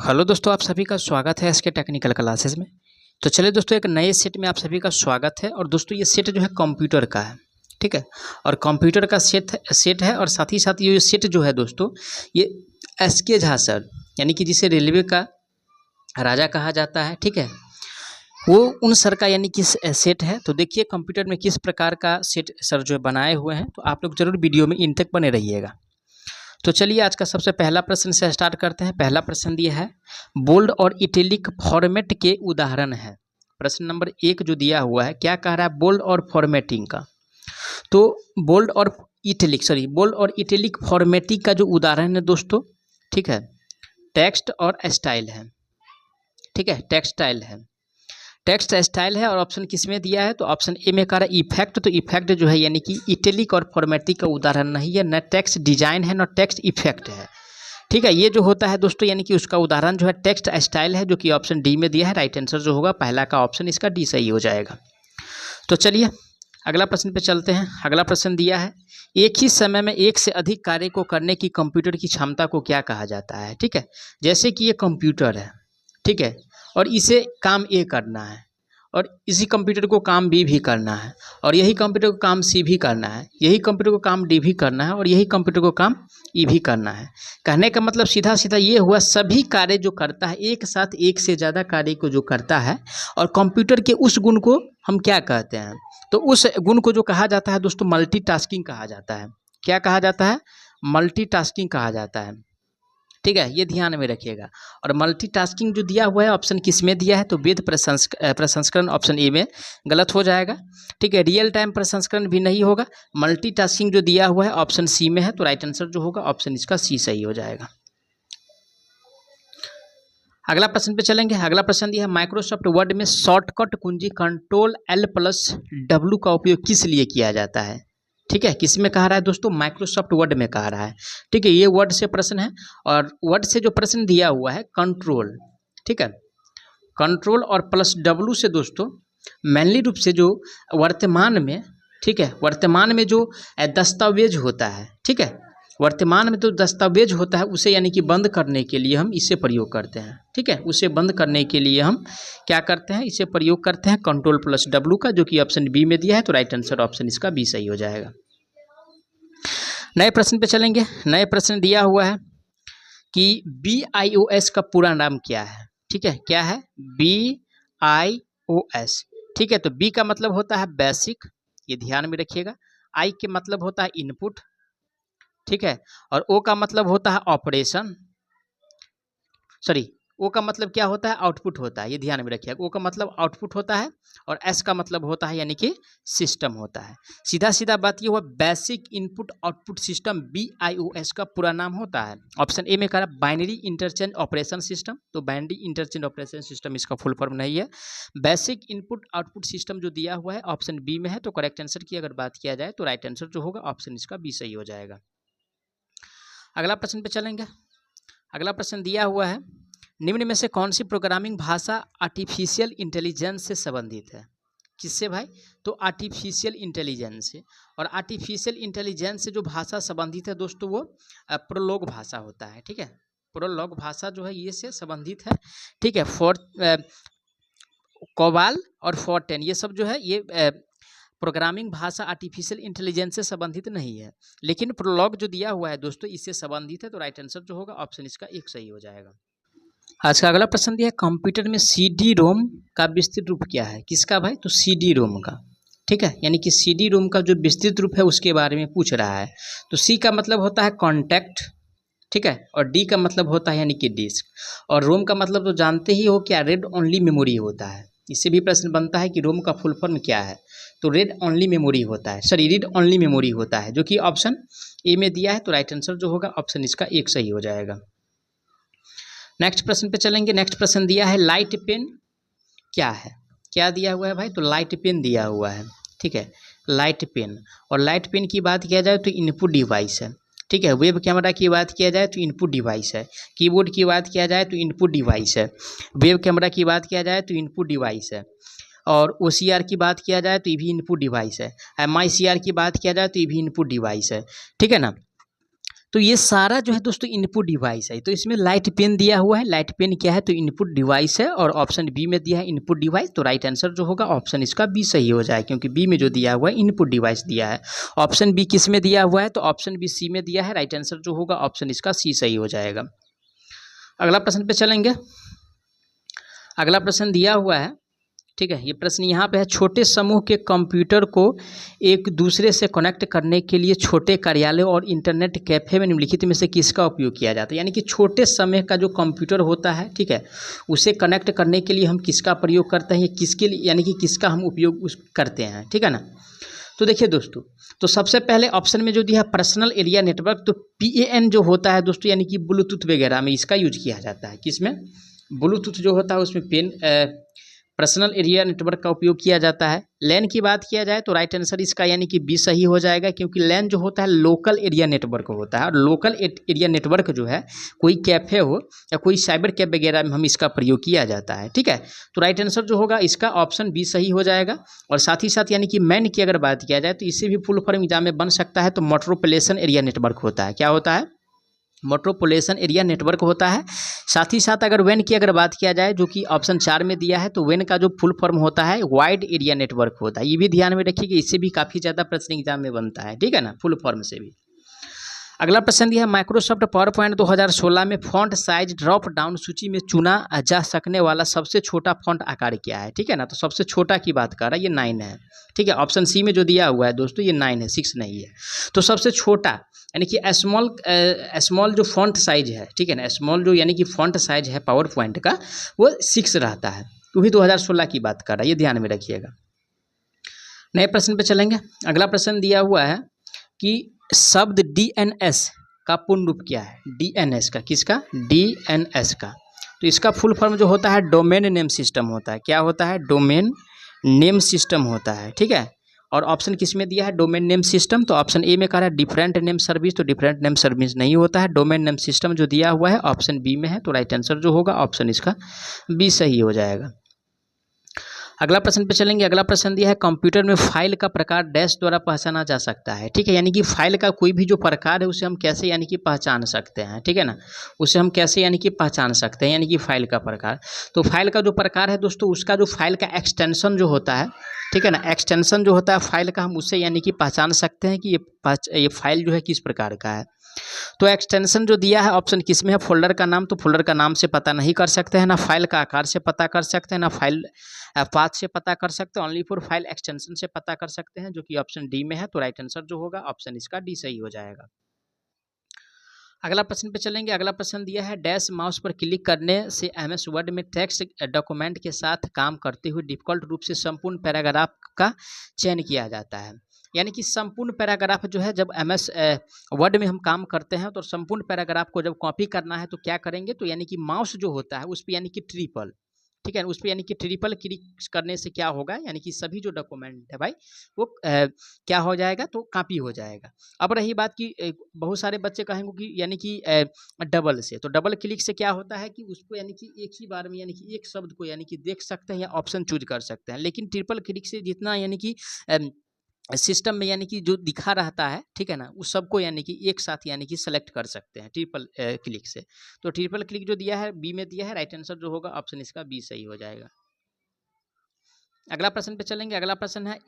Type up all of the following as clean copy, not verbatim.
Hello दोस्तों, आप सभी का स्वागत है इसके टेक्निकल क्लासेस में। तो चलिए दोस्तों, एक नए सेट में आप सभी का स्वागत है। और दोस्तों ये सेट जो है कंप्यूटर का है, ठीक है। और कंप्यूटर का सेट है और साथ ही साथ ये सेट जो है दोस्तों, ये एस.के. झा सर, यानी कि जिसे रेलवे का राजा कहा जाता है, ठीक है, वो उन सर का यानी कि सेट है। तो देखिए कंप्यूटर में किस प्रकार का सेट सर जो है बनाए हुए हैं। तो आप लोग जरूर वीडियो में इन तक बने रहिएगा। तो चलिए आज का सबसे पहला प्रश्न से स्टार्ट करते हैं। पहला प्रश्न दिया है, बोल्ड और इटैलिक फॉर्मेट के उदाहरण है। प्रश्न नंबर 1 जो दिया हुआ है, क्या कह रहा है, बोल्ड और फॉर्मेटिंग का। तो बोल्ड और इटैलिक फॉर्मेटिंग का जो उदाहरण है दोस्तों, ठीक है, टेक्स्ट और स्टाइल है, ठीक है, टेक्स्ट स्टाइल है। और ऑप्शन किस में दिया है, तो ऑप्शन ए में कह रहा है इफेक्ट। तो इफेक्ट जो है यानी कि इटैलिक और फॉर्मेटिंग का उदाहरण नहीं है, न टेक्स्ट डिजाइन है न टेक्स्ट इफेक्ट है, ठीक है। ये जो होता है दोस्तों यानी कि उसका उदाहरण जो है टेक्स्ट स्टाइल है, जो कि ऑप्शन डी में दिया है। राइट आंसर जो होगा पहला का ऑप्शन इसका डी सही हो जाएगा। तो चलिए अगला प्रश्न पे चलते हैं। अगला प्रश्न दिया है, एक ही समय में एक से अधिक कार्य को करने की कंप्यूटर की क्षमता को क्या कहा जाता है, ठीक है। जैसे कि ये कंप्यूटर है, ठीक है, और इसे काम ए करना है, और इसी कंप्यूटर को काम बी भी करना है, और यही कंप्यूटर को काम सी भी करना है, यही कंप्यूटर को काम डी भी करना है, और यही कंप्यूटर को काम ई भी करना है। कहने का मतलब सीधा सीधा ये हुआ, सभी कार्य जो करता है एक साथ एक से ज़्यादा कार्य को जो करता है, और कंप्यूटर के उस गुण को हम क्या कहते हैं, तो उस गुण को जो कहा जाता है दोस्तों मल्टीटास्किंग कहा जाता है। क्या कहा जाता है, मल्टीटास्किंग कहा जाता है, ठीक है, ये ध्यान में रखिएगा। और मल्टीटास्किंग जो दिया हुआ है ऑप्शन किस में दिया है, तो वेद प्रसंस्करण ऑप्शन ए में गलत हो जाएगा, ठीक है। रियल टाइम प्रसंस्करण भी नहीं होगा। मल्टीटास्किंग जो दिया हुआ है ऑप्शन सी में है, तो राइट आंसर जो होगा ऑप्शन इसका सी सही हो जाएगा। अगला प्रश्न पे चलेंगे। अगला प्रश्न दिया है, माइक्रोसॉफ्ट वर्ड में शॉर्टकट कुंजी Ctrl+L+W का उपयोग किस लिए किया जाता है, ठीक है। किस में कह रहा है दोस्तों, माइक्रोसॉफ्ट वर्ड में कह रहा है, ठीक है। ये वर्ड से प्रश्न है, और वर्ड से जो प्रश्न दिया हुआ है कंट्रोल, ठीक है, कंट्रोल और +W से दोस्तों मेनली रूप से जो वर्तमान में, ठीक है, वर्तमान में जो दस्तावेज होता है, ठीक है, वर्तमान में तो दस्तावेज होता है उसे यानी कि बंद करने के लिए हम इसे प्रयोग करते हैं, ठीक है। उसे बंद करने के लिए हम क्या करते हैं, इसे प्रयोग करते हैं Ctrl+W का, जो कि ऑप्शन बी में दिया है। तो राइट आंसर ऑप्शन इसका बी सही हो जाएगा। नए प्रश्न पे चलेंगे। नए प्रश्न दिया हुआ है कि BIOS का पूरा नाम क्या है, ठीक है, क्या है, BIOS, ठीक है। तो बी का मतलब होता है बेसिक, ये ध्यान में रखिएगा। आई के मतलब होता है इनपुट, ठीक है, और ओ का मतलब होता है ऑपरेशन, सॉरी, ओ का मतलब क्या होता है, आउटपुट होता है, ये ध्यान में रखिएगा। ओ का मतलब आउटपुट होता है, और एस का मतलब होता है यानी कि सिस्टम होता है। सीधा सीधा बात ये हुआ, basic input output system BIOS का पूरा नाम होता है। ऑप्शन ए में कह रहा है बाइनरी इंटरचेंज ऑपरेशन सिस्टम। तो बाइनरी इंटरचेंज ऑपरेशन सिस्टम इसका फुल फॉर्म नहीं है। बेसिक इनपुट आउटपुट सिस्टम जो दिया हुआ है ऑप्शन बी में है। तो करेक्ट आंसर की अगर बात किया जाए तो राइट आंसर जो होगा ऑप्शन इसका बी सही हो जाएगा। अगला प्रश्न पे चलेंगे। अगला प्रश्न दिया हुआ है, निम्न में से कौन सी प्रोग्रामिंग भाषा आर्टिफिशियल इंटेलिजेंस से संबंधित है। किससे भाई, तो आर्टिफिशियल इंटेलिजेंस से। और आर्टिफिशियल इंटेलिजेंस से जो भाषा संबंधित है दोस्तों वो प्रोलॉग भाषा होता है, ठीक है। प्रोलॉग भाषा जो है ये से संबंधित है, ठीक है। कोबाल और फॉर्टेन ये सब जो है ये प्रोग्रामिंग भाषा आर्टिफिशियल इंटेलिजेंस से संबंधित नहीं है, लेकिन प्रोलॉग जो दिया हुआ है दोस्तों इससे संबंधित है। तो राइट आंसर जो होगा ऑप्शन इसका एक सही हो जाएगा। आज का अगला प्रश्न दिया है, कंप्यूटर में CD-ROM का विस्तृत रूप क्या है। किसका भाई, तो CD-ROM का, ठीक है, यानी कि CD-ROM का जो विस्तृत रूप है उसके बारे में पूछ रहा है। तो सी का मतलब होता है कॉन्टैक्ट, ठीक है, और डी का मतलब होता है यानी कि डिस्क, और रोम का मतलब तो जानते ही हो क्या, रेड ओनली मेमोरी होता है। इससे भी प्रश्न बनता है कि रोम का फुल फॉर्म क्या है, तो रेड ओनली मेमोरी होता है, सॉरी रीड ओनली मेमोरी होता है, जो कि ऑप्शन ए में दिया है। तो राइट आंसर जो होगा ऑप्शन इसका एक सही हो जाएगा। नेक्स्ट प्रश्न पे चलेंगे। नेक्स्ट प्रश्न दिया है, लाइट पेन क्या है। क्या दिया हुआ है भाई, तो लाइट पेन दिया हुआ है, ठीक है, लाइट पेन। और लाइट पेन की बात किया जाए तो इनपुट डिवाइस है, ठीक है। वेब कैमरा की बात किया जाए तो इनपुट डिवाइस है। कीबोर्ड की बात किया जाए तो इनपुट डिवाइस है। वेब कैमरा की बात किया जाए तो इनपुट डिवाइस है। और OCR की बात किया जाए तो ये भी इनपुट डिवाइस है। MICR की बात किया जाए तो ये भी इनपुट डिवाइस है, ठीक है ना। तो ये सारा जो है दोस्तों इनपुट डिवाइस है। तो इसमें लाइट पेन दिया हुआ है, लाइट पेन क्या है तो इनपुट डिवाइस है, और ऑप्शन बी में दिया है इनपुट डिवाइस। तो राइट आंसर जो होगा ऑप्शन इसका बी सही हो जाए, क्योंकि बी में जो दिया हुआ है इनपुट डिवाइस दिया है। ऑप्शन बी किस में दिया हुआ है तो ऑप्शन बी सी में दिया है। राइट आंसर जो होगा ऑप्शन इसका सी सही हो जाएगा। अगला प्रश्न पे चलेंगे। अगला प्रश्न दिया हुआ है, ठीक है, ये प्रश्न यहाँ पे है, छोटे समूह के कंप्यूटर को एक दूसरे से कनेक्ट करने के लिए छोटे कार्यालय और इंटरनेट कैफे में निम्नलिखित में से किसका उपयोग किया जाता है। यानी कि छोटे समूह का जो कंप्यूटर होता है, ठीक है, उसे कनेक्ट करने के लिए हम किसका प्रयोग करते हैं, किसके लिए, यानी कि किसका हम उपयोग करते हैं, ठीक है ना। तो देखिए दोस्तों, तो सबसे पहले ऑप्शन में जो दिया है पर्सनल एरिया नेटवर्क, तो PAN जो होता है दोस्तों, यानी कि ब्लूटूथ वगैरह में इसका यूज किया जाता है। किसमें, ब्लूटूथ जो होता है उसमें पर्सनल एरिया नेटवर्क का उपयोग किया जाता है। लैन की बात किया जाए तो राइट आंसर इसका यानी कि बी सही हो जाएगा, क्योंकि लैन जो होता है लोकल एरिया नेटवर्क होता है, और लोकल एरिया नेटवर्क जो है कोई कैफ़े हो या कोई साइबर कैफ वगैरह में हम इसका प्रयोग किया जाता है, ठीक है। तो राइट आंसर जो होगा इसका ऑप्शन बी सही हो जाएगा। और साथ ही साथ यानी कि मैन की अगर बात किया जाए तो इससे भी फुल फॉर्म एग्जाम में बन सकता है, तो मेट्रोपॉलिटन एरिया नेटवर्क होता है। क्या होता है, मेट्रोपॉलिटन एरिया नेटवर्क होता है। साथ ही साथ अगर वेन की अगर बात किया जाए, जो कि ऑप्शन 4 में दिया है, तो वेन का जो फुल फॉर्म होता है वाइड एरिया नेटवर्क होता है। ये भी ध्यान में रखिए कि इससे भी काफ़ी ज़्यादा प्रश्न एग्जाम में बनता है, ठीक है ना, फुल फॉर्म से भी। अगला प्रश्न दिया है, माइक्रोसॉफ्ट पावर पॉइंट 2016 में फॉन्ट साइज ड्रॉप डाउन सूची में चुना जा सकने वाला सबसे छोटा फॉन्ट आकार क्या है, ठीक है ना। तो सबसे छोटा की बात कर रहा है, ये 9 है, ठीक है। ऑप्शन सी में जो दिया हुआ है दोस्तों ये 9 है, 6 नहीं है। तो सबसे छोटा यानी कि स्मॉल जो फॉन्ट साइज है, ठीक है ना, स्मॉल जो यानी कि फॉन्ट साइज है पावर पॉइंट का वो 6 रहता है। तो भी 2016 की बात कर रहा है, ये ध्यान में रखिएगा। नए प्रश्न पे चलेंगे। अगला प्रश्न दिया हुआ है कि शब्द DNS का पूर्ण रूप क्या है। DNS का, किसका, DNS का। तो इसका फुल फॉर्म जो होता है डोमेन नेम सिस्टम होता है। क्या होता है, डोमेन नेम सिस्टम होता है, ठीक है। और ऑप्शन किस में दिया है, डोमेन नेम सिस्टम। तो ऑप्शन ए में कह रहा है डिफरेंट नेम सर्विस, तो डिफरेंट नेम सर्विस नहीं होता है। डोमेन नेम सिस्टम जो दिया हुआ है ऑप्शन बी में है, तो राइट आंसर जो होगा ऑप्शन इसका बी सही हो जाएगा। अगला प्रश्न पे चलेंगे। अगला प्रश्न दिया है, कंप्यूटर में फाइल का प्रकार डैश द्वारा पहचाना जा सकता है, ठीक है। यानी कि फाइल का कोई भी जो प्रकार है उसे हम कैसे यानी कि पहचान सकते हैं, ठीक है ना, उसे हम कैसे यानी कि पहचान सकते हैं, यानी कि फाइल का प्रकार। तो फाइल का जो प्रकार है दोस्तों, उसका जो फाइल का एक्सटेंशन जो होता है, ठीक है ना, एक्सटेंशन जो होता है फाइल का, हम उससे यानी कि पहचान सकते हैं कि ये फाइल जो है किस प्रकार का है। तो एक्सटेंशन जो दिया है ऑप्शन किस में है, फोल्डर का नाम। तो फोल्डर का नाम से पता नहीं कर सकते हैं, ना फाइल का आकार से पता कर सकते हैं, ना फाइल पाथ से पता कर सकते हैं, ओनली फॉर फाइल एक्सटेंशन से पता कर सकते हैं, जो कि ऑप्शन डी में है। तो राइट आंसर जो होगा ऑप्शन इसका डी सही हो जाएगा। अगला प्रश्न पे चलेंगे। अगला प्रश्न दिया है, डैश माउस पर क्लिक करने से MS वर्ड में टेक्स्ट डॉक्यूमेंट के साथ काम करते हुए डिफ़ॉल्ट रूप से संपूर्ण पैराग्राफ का चयन किया जाता है। यानी कि संपूर्ण पैराग्राफ जो है, जब MS वर्ड में हम काम करते हैं तो संपूर्ण पैराग्राफ को जब कॉपी करना है तो क्या करेंगे, तो यानी कि माउस जो होता है उस पर यानी कि ट्रिपल, ठीक है, उस पर यानी कि ट्रिपल क्लिक करने से क्या होगा, यानी कि सभी जो डॉक्यूमेंट है भाई वो क्या हो जाएगा, तो कॉपी हो जाएगा। अब रही बात कि बहुत सारे बच्चे कहेंगे कि यानी कि डबल से, तो डबल क्लिक से क्या होता है कि उसको यानी कि एक ही बार में यानी कि एक शब्द को यानी कि देख सकते हैं या ऑप्शन चूज कर सकते हैं। लेकिन ट्रिपल क्लिक से जितना यानी कि सिस्टम में यानी कि जो दिखा रहता है, ठीक है ना, उस सबको यानी कि एक साथ यानी कि सेलेक्ट कर सकते हैं ट्रिपल क्लिक से। तो ट्रिपल क्लिक जो दिया है बी में दिया है, राइट आंसर जो होगा ऑप्शन इसका बी सही हो जाएगा। अगला प्रश्न पे चलेंगे। अगला प्रश्न है,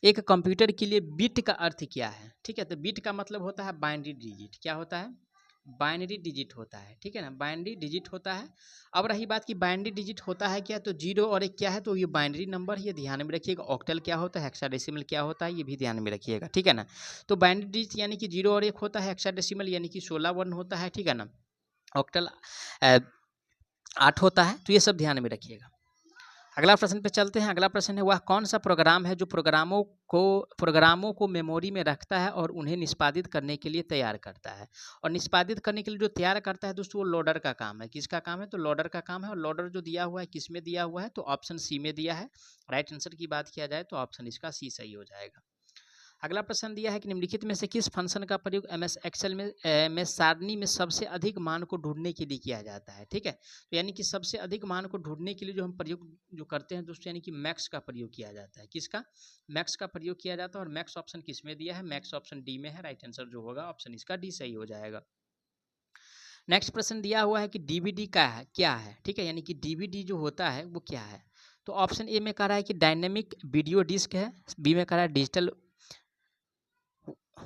एक कंप्यूटर के लिए बिट का अर्थ क्या है, ठीक है। तो बिट का मतलब होता है बाइनरी डिजिट। क्या होता है, बाइनरी डिजिट होता है, ठीक है ना, बाइनरी डिजिट होता है। अब रही बात कि बाइनरी डिजिट होता है क्या, तो 0 और 1 क्या है, तो ये बाइनरी नंबर, ये ध्यान में रखिएगा। ऑक्टल क्या होता है, हेक्साडेसिमल क्या होता है, ये भी ध्यान में रखिएगा, ठीक है ना। तो बाइनरी डिजिट यानी कि 0 और 1 होता है, हेक्साडेसिमल यानी कि 16 वर्ण होता है, ठीक है ना, ऑक्टल 8 होता है। तो ये सब ध्यान में रखिएगा। अगला प्रश्न पे चलते हैं। अगला प्रश्न है, वह कौन सा प्रोग्राम है जो प्रोग्रामों को मेमोरी में रखता है और उन्हें निष्पादित करने के लिए तैयार करता है। और निष्पादित करने के लिए जो तैयार करता है दोस्तों, वो लोडर का काम है। किसका काम है, तो लोडर का काम है। और लोडर जो दिया हुआ है किस में दिया हुआ है, तो ऑप्शन सी में दिया है। राइट आंसर की बात किया जाए तो ऑप्शन इसका सी सही हो जाएगा। अगला प्रश्न दिया है कि निम्नलिखित में से किस फंक्शन का प्रयोग एमएस एक्सेल में सारणी में सबसे अधिक मान को ढूंढने के लिए किया जाता है। ठीक है, तो यानी कि सबसे अधिक मान को ढूंढने के लिए जो हम प्रयोग जो करते हैं दोस्तों, यानी कि मैक्स का प्रयोग किया जाता है। किसका? मैक्स का प्रयोग किया जाता है। और मैक्स ऑप्शन किस में दिया है? मैक्स ऑप्शन डी में है। राइट आंसर जो होगा ऑप्शन इसका डी सही हो जाएगा। नेक्स्ट प्रश्न दिया हुआ है कि डीवीडी का है क्या है। ठीक है, यानी कि डीवीडी जो होता है वो क्या है। तो ऑप्शन ए में कह रहा है कि डायनेमिक वीडियो डिस्क है, बी में कह रहा है डिजिटल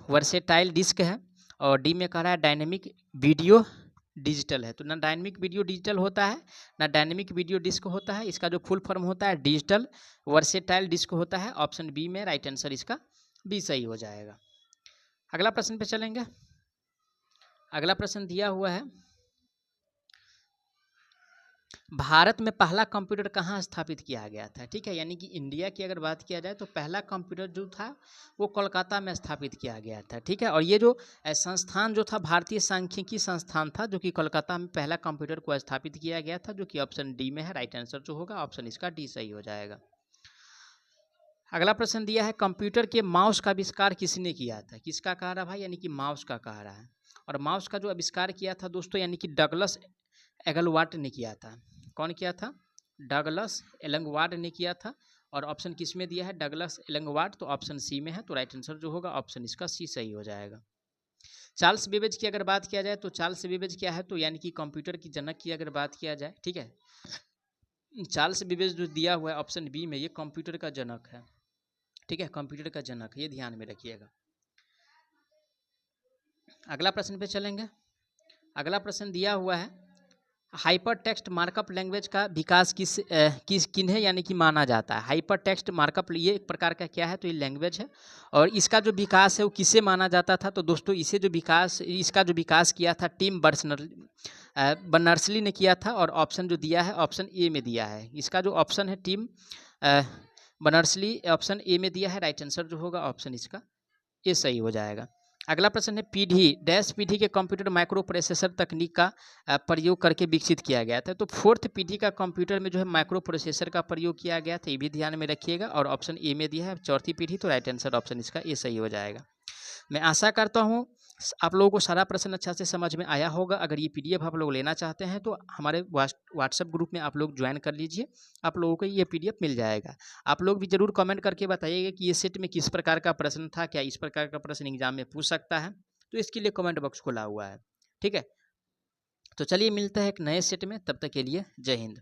वर्सेटाइल डिस्क है, और डी में कह रहा है डायनेमिक वीडियो डिजिटल है। तो ना डायनेमिक वीडियो डिजिटल होता है ना डायनेमिक वीडियो डिस्क होता है। इसका जो फुल फॉर्म होता है डिजिटल वर्सेटाइल डिस्क होता है। ऑप्शन बी में राइट आंसर इसका बी सही हो जाएगा। अगला प्रश्न पे चलेंगे। अगला प्रश्न दिया हुआ है, भारत में पहला कंप्यूटर कहाँ स्थापित किया गया था। ठीक है, यानी कि इंडिया की अगर बात किया जाए तो पहला कंप्यूटर जो था वो कोलकाता में स्थापित किया गया था। ठीक है, और ये जो संस्थान जो था भारतीय सांख्यिकी संस्थान था, जो कि कोलकाता में पहला कंप्यूटर को स्थापित किया गया था, जो कि ऑप्शन डी में है। राइट आंसर जो होगा ऑप्शन इसका डी सही हो जाएगा। अगला प्रश्न दिया है, कंप्यूटर के माउस का आविष्कार किसने किया था। किसका कह रहा भाई? यानी कि माउस का कह रहा है। और माउस का जो आविष्कार किया था दोस्तों, यानी कि डगलस एगलवार्ड ने किया था। कौन किया था? डगलस एलंगवार्ड ने किया था। और ऑप्शन किस में दिया है? डगलस एलंगवार्ड, तो ऑप्शन सी में है। तो राइट आंसर जो होगा ऑप्शन इसका सी सही हो जाएगा। चार्ल्स बेबेज की अगर बात किया जाए तो चार्ल्स बेबेज क्या है? तो यानी कि कंप्यूटर की जनक की अगर बात किया जाए, ठीक है, चार्ल्स बेबेज जो दिया हुआ है ऑप्शन बी में, ये कंप्यूटर का जनक है। ठीक है, कंप्यूटर का जनक, ये ध्यान में रखिएगा। अगला प्रश्न पे चलेंगे। अगला प्रश्न दिया हुआ है, हाइपर टेक्स्ट मार्कअप लैंग्वेज का विकास किन्हें यानी कि माना जाता है। हाइपर टेक्स्ट मार्कअप ये एक प्रकार का क्या है? तो ये लैंग्वेज है, और इसका जो विकास है वो किसे माना जाता था। तो दोस्तों इसका जो विकास किया था टिम बर्नर्स-ली ने किया था। और ऑप्शन जो दिया है ऑप्शन ए में दिया है। इसका जो ऑप्शन है टिम बर्नर्स-ली, ऑप्शन ए में दिया है। राइट आंसर जो होगा ऑप्शन इसका ए सही हो जाएगा। अगला प्रश्न है, पीढ़ी के कंप्यूटर माइक्रो प्रोसेसर तकनीक का प्रयोग करके विकसित किया गया था। तो फोर्थ पीढ़ी का कंप्यूटर में जो है माइक्रो प्रोसेसर का प्रयोग किया गया था, ये भी ध्यान में रखिएगा। और ऑप्शन ए में दिया है चौथी पीढ़ी, तो राइट आंसर ऑप्शन इसका ए सही हो जाएगा। मैं आशा करता हूँ आप लोगों को सारा प्रश्न अच्छा से समझ में आया होगा। अगर ये पीडीएफ आप लोग लेना चाहते हैं तो हमारे व्हाट्सएप ग्रुप में आप लोग ज्वाइन कर लीजिए, आप लोगों को ये पीडीएफ मिल जाएगा। आप लोग भी जरूर कमेंट करके बताइएगा कि ये सेट में किस प्रकार का प्रश्न था, क्या इस प्रकार का प्रश्न एग्जाम में पूछ सकता है, तो इसके लिए कमेंट बॉक्स खुला हुआ है। ठीक है, तो चलिए मिलते हैं एक नए सेट में, तब तक के लिए जय हिंद।